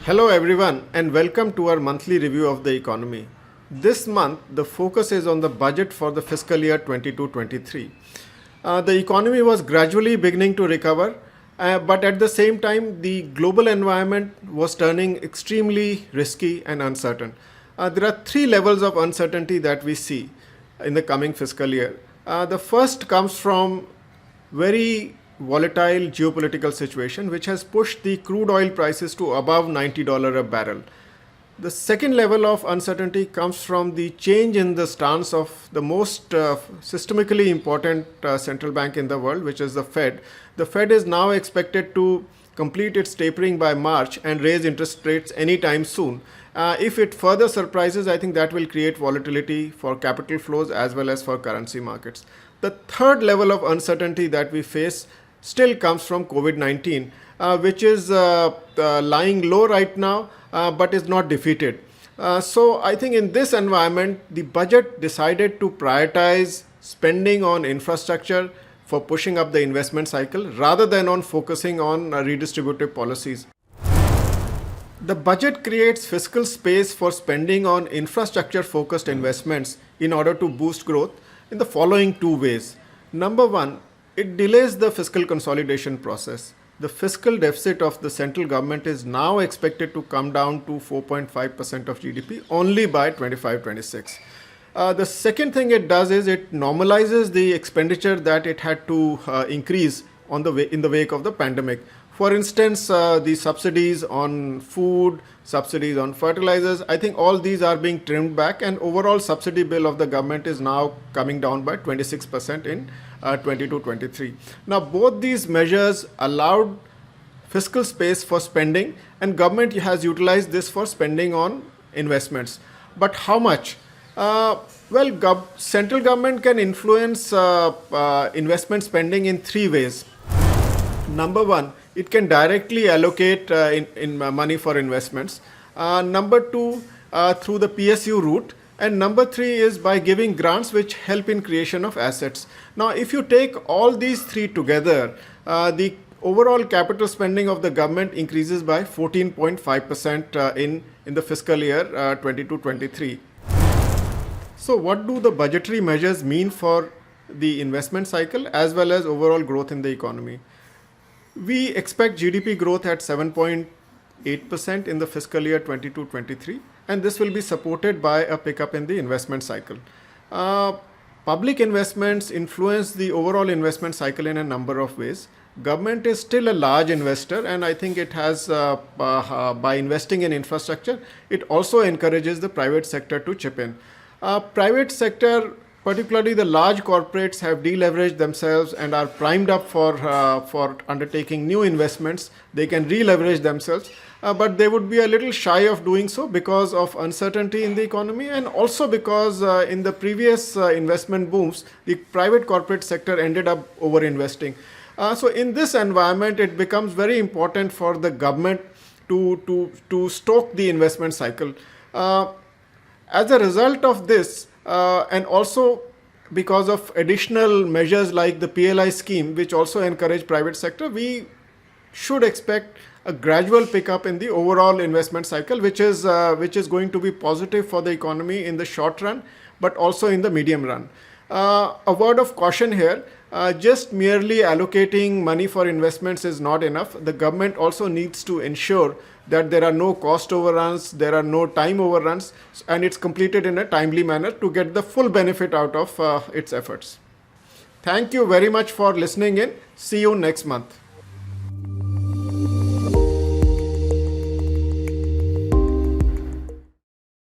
Hello everyone and welcome to our monthly review of the economy. This month the focus is on the budget for the fiscal year 22-23. The economy was gradually beginning to recover, but at the same time the global environment was turning extremely risky and uncertain. There are three levels of uncertainty that we see in the coming fiscal year. The first comes from very volatile geopolitical situation which has pushed the crude oil prices to above $90 a barrel. The second level of uncertainty comes from the change in the stance of the most systemically important central bank in the world, which is the Fed. The Fed is now expected to complete its tapering by March and raise interest rates anytime soon. If it further surprises, I think that will create volatility for capital flows as well as for currency markets. The third level of uncertainty that we face still comes from COVID-19, which is lying low right now, but is not defeated. So I think in this environment, the budget decided to prioritize spending on infrastructure for pushing up the investment cycle rather than on focusing on redistributive policies. The budget creates fiscal space for spending on infrastructure-focused investments in order to boost growth in the following two ways. Number one, it delays the fiscal consolidation process. The fiscal deficit of the central government is now expected to come down to 4.5% of GDP only by 25-26. The second thing it does is it normalizes the expenditure that it had to increase in the wake of the pandemic. For instance, the subsidies on food, subsidies on fertilizers, I think all these are being trimmed back, and overall subsidy bill of the government is now coming down by 26% in 22-23. Now, both these measures allowed fiscal space for spending, and government has utilized this for spending on investments. But how much? Central government can influence investment spending in three ways. Number one, it can directly allocate money for investments. Number two, through the PSU route. And number three is by giving grants which help in creation of assets. Now, if you take all these three together, the overall capital spending of the government increases by 14.5% in the fiscal year 22-23. So what do the budgetary measures mean for the investment cycle as well as overall growth in the economy? We expect GDP growth at 7.8% in the fiscal year 22-23, and this will be supported by a pickup in the investment cycle. Public investments influence the overall investment cycle in a number of ways. Government is still a large investor, and I think it has, by investing in infrastructure, it also encourages the private sector to chip in. Private sector, particularly the large corporates, have deleveraged themselves and are primed up for undertaking new investments. They can re-leverage themselves, but they would be a little shy of doing so because of uncertainty in the economy, and also because in the previous investment booms, the private corporate sector ended up over-investing. So in this environment, it becomes very important for the government to stoke the investment cycle. As a result of this, and also because of additional measures like the PLI scheme, which also encourage private sector, we should expect a gradual pickup in the overall investment cycle, which is going to be positive for the economy in the short run, but also in the medium run. A word of caution here, just merely allocating money for investments is not enough. The government also needs to ensure that there are no cost overruns, there are no time overruns, and it's completed in a timely manner to get the full benefit out of its efforts. Thank you very much for listening in. See you next month.